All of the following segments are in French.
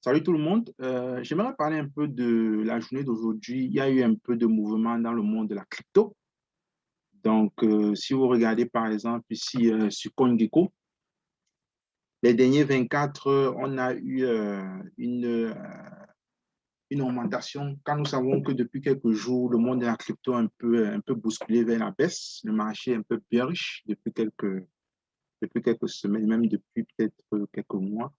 Salut tout le monde. J'aimerais parler un peu de la journée d'aujourd'hui. Il y a eu un peu de mouvement dans le monde de la crypto. Donc, si vous regardez par exemple ici sur CoinGecko, les derniers 24 heures, on a eu une augmentation. Quand nous savons que depuis quelques jours, le monde de la crypto est un peu bousculé vers la baisse, le marché est un peu bearish depuis quelques semaines, même depuis peut-être quelques mois.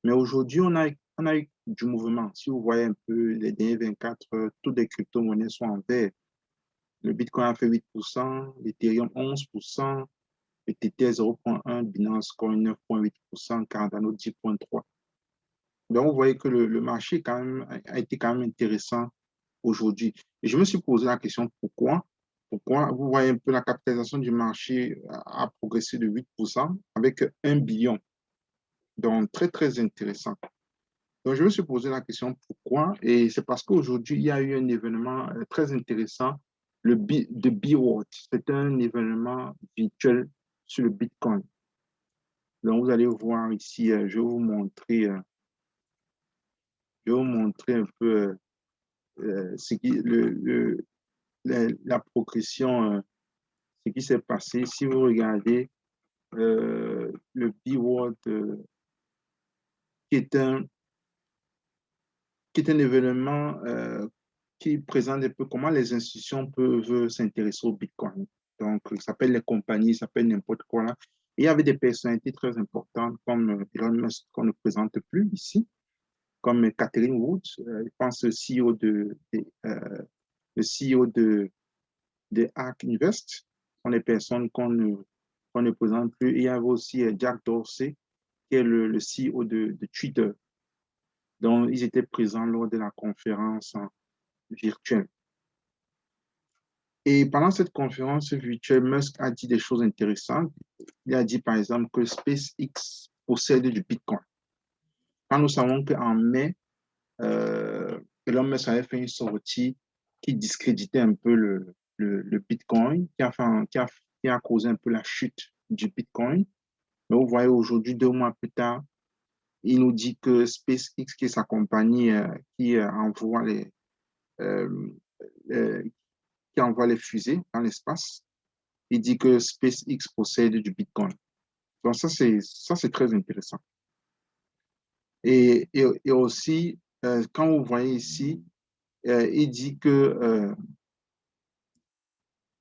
Mais aujourd'hui, on a eu du mouvement. Si vous voyez un peu les derniers 24 heures, toutes les crypto-monnaies sont en vert. Le Bitcoin a fait 8%, l'Ethereum 11%, le TT 0,1%, Binance Coin 9,8%, Cardano 10,3%. Donc, vous voyez que le marché quand même, a été quand même intéressant aujourd'hui. Et je me suis posé la question, pourquoi? Pourquoi vous voyez un peu la capitalisation du marché a progressé de 8% avec 1 billion. Donc, très, très intéressant. Donc, je me suis posé la question pourquoi, et c'est parce qu'aujourd'hui, il y a eu un événement très intéressant, de B-World. C'est un événement virtuel sur le Bitcoin. Donc, vous allez voir ici, je vais vous montrer un peu ce qui, la progression, ce qui s'est passé. Si vous regardez le B-World, qui est un, qui est un événement qui présente un peu comment les institutions peuvent s'intéresser au Bitcoin. Donc, ça s'appelle les compagnies, ça s'appelle n'importe quoi là. Et il y avait des personnalités très importantes comme Elon Musk qu'on ne présente plus ici, comme Catherine Woods, je pense le CEO de ARK Invest, ce sont des personnes qu'on ne présente plus. Et il y avait aussi Jack Dorsey, qui est le CEO de Twitter. Donc, ils étaient présents lors de la conférence virtuelle. Et pendant cette conférence virtuelle, Musk a dit des choses intéressantes. Il a dit, par exemple, que SpaceX possède du Bitcoin. Quand nous savons qu'en mai, Elon Musk avait fait une sortie qui discréditait un peu le Bitcoin, qui a causé un peu la chute du Bitcoin. Mais vous voyez, aujourd'hui, 2 mois plus tard, il nous dit que SpaceX, qui est sa compagnie qui envoie euh, euh, qui envoie les fusées dans l'espace, il dit que SpaceX possède du Bitcoin. Donc ça, c'est très intéressant. Et aussi, quand vous voyez ici, il dit que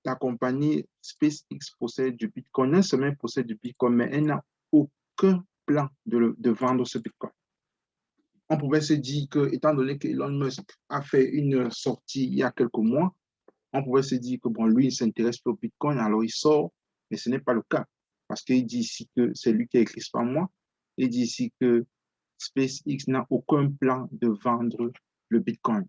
la compagnie SpaceX possède du Bitcoin. Non seulement elle possède du Bitcoin, mais elle n'a aucun plan de vendre ce Bitcoin. On pouvait se dire que, étant donné que Elon Musk a fait une sortie il y a quelques mois, on pouvait se dire que bon, lui, il s'intéresse au Bitcoin, alors il sort, mais ce n'est pas le cas. Parce qu'il dit ici que c'est lui qui a écrit, pas moi. Il dit ici que SpaceX n'a aucun plan de vendre le Bitcoin.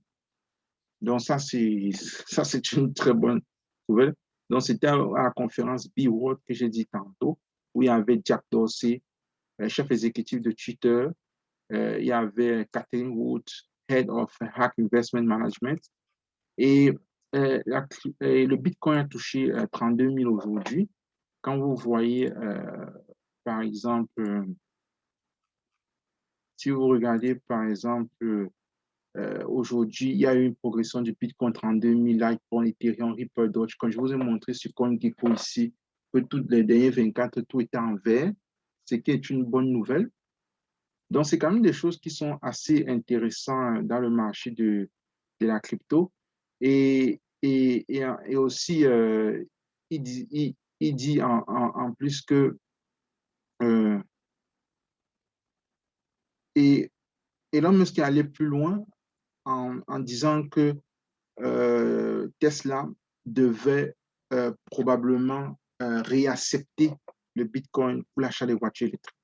Donc ça, c'est une très bonne nouvelle. Donc, c'était à la conférence B-World que j'ai dit tantôt, où il y avait Jack Dorsey, chef exécutif de Twitter, il y avait Catherine Wood, Head of Hack Investment Management, et, et le Bitcoin a touché 32 000 aujourd'hui. Quand vous voyez, par exemple, si vous regardez, par exemple, aujourd'hui, il y a eu une progression du Bitcoin 32 000, Litecoin, Ethereum, Ripple, Doge. Quand je vous ai montré sur CoinGecko ici, que toutes les dernières 24, tout était en vert, ce qui est une bonne nouvelle. Donc, c'est quand même des choses qui sont assez intéressantes dans le marché de la crypto. Et aussi, il dit en plus que euh, et Elon Musk est allé plus loin en disant que Tesla devait probablement réaccepter le Bitcoin pour l'achat des voitures électriques.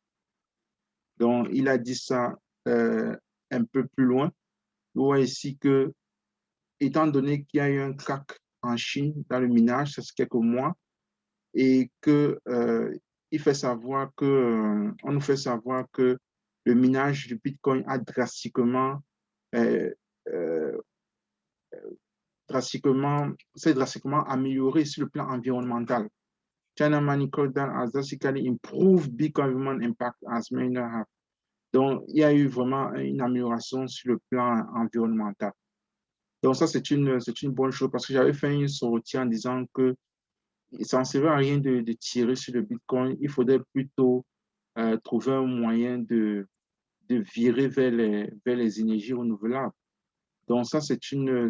Donc, il a dit ça un peu plus loin. Vous voyez ici que, étant donné qu'il y a eu un crack en Chine dans le minage, c'est quelques mois, et que il fait savoir que, on nous fait savoir que le minage du Bitcoin a euh, euh, s'est drastiquement amélioré sur le plan environnemental. China Money Down has drastically improved Bitcoin environment impact as many have. Donc, il y a eu vraiment une amélioration sur le plan environnemental. Donc, ça, c'est une bonne chose parce que j'avais fait une sortie en disant que ça ne servait à rien de tirer sur le Bitcoin. Il faudrait plutôt trouver un moyen de virer vers les énergies renouvelables. Donc, ça, c'est une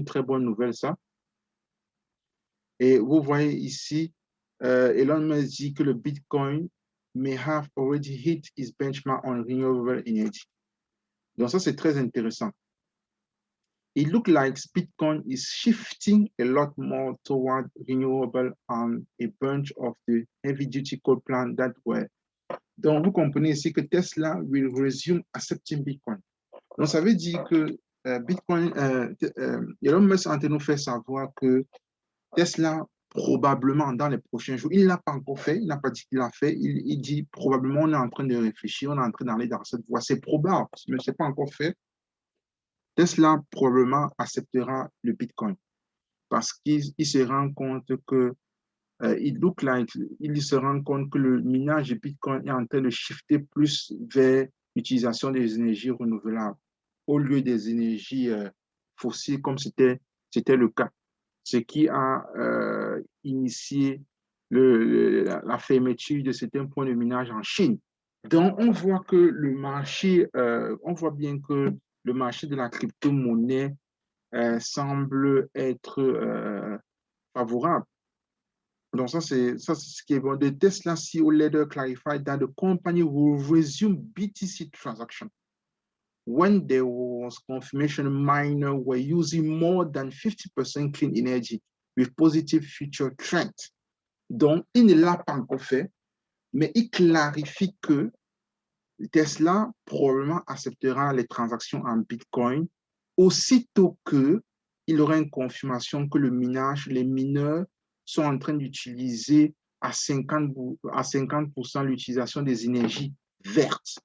très bonne nouvelle, ça. Et vous voyez ici, Elon Musk dit que le Bitcoin may have already hit its benchmark on renewable energy. Donc, ça, c'est très intéressant. It looks like Bitcoin is shifting a lot more toward renewable and a bunch of the heavy-duty coal plants that were. Donc, vous comprenez ici que Tesla will resume accepting Bitcoin. Donc, ça veut dire que Bitcoin, Elon Musk est en train de nous faire savoir que Tesla, probablement dans les prochains jours, il ne l'a pas encore fait, il n'a pas dit qu'il l'a fait, il dit probablement on est en train de réfléchir, on est en train d'aller dans cette voie. C'est probable, mais ce n'est pas encore fait. Tesla probablement acceptera le Bitcoin parce qu'il se rend compte que il se rend compte que le minage de Bitcoin est en train de shifter plus vers l'utilisation des énergies renouvelables au lieu des énergies fossiles comme c'était le cas. Ce qui a initié la fermeture de certains points de minage en Chine. Donc, on voit bien que le marché de la crypto-monnaie semble être favorable. Donc, ça, c'est ce qui est bon. The Tesla CEO later clarified that the company will resume BTC transaction when there was confirmation miners were using more than 50% clean energy with positive future trends. Donc, il ne l'a pas encore fait, mais il clarifie que Tesla probablement acceptera les transactions en Bitcoin aussitôt qu'il aura une confirmation que les mineurs sont en train d'utiliser à 50% l'utilisation des énergies vertes.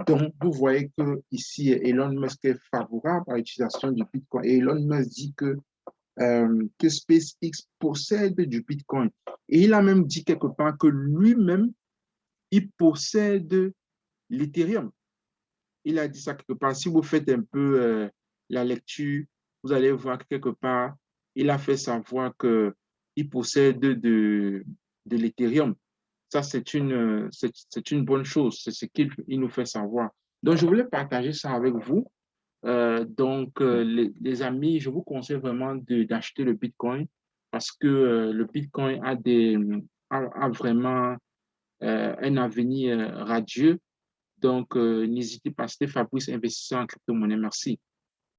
Donc, vous voyez que ici, Elon Musk est favorable à l'utilisation du Bitcoin. Et Elon Musk dit que SpaceX possède du Bitcoin. Et il a même dit quelque part que lui-même, il possède l'Ethereum. Il a dit ça quelque part. Si vous faites un peu la lecture, vous allez voir que quelque part, il a fait savoir qu'il possède de l'Ethereum. Ça, c'est une bonne chose. C'est ce qu'il nous fait savoir. Donc, je voulais partager ça avec vous. Les amis, je vous conseille vraiment d'acheter le Bitcoin parce que le Bitcoin a vraiment un avenir radieux. Donc, n'hésitez pas, c'était Fabrice, investisseur en crypto-monnaie. Merci.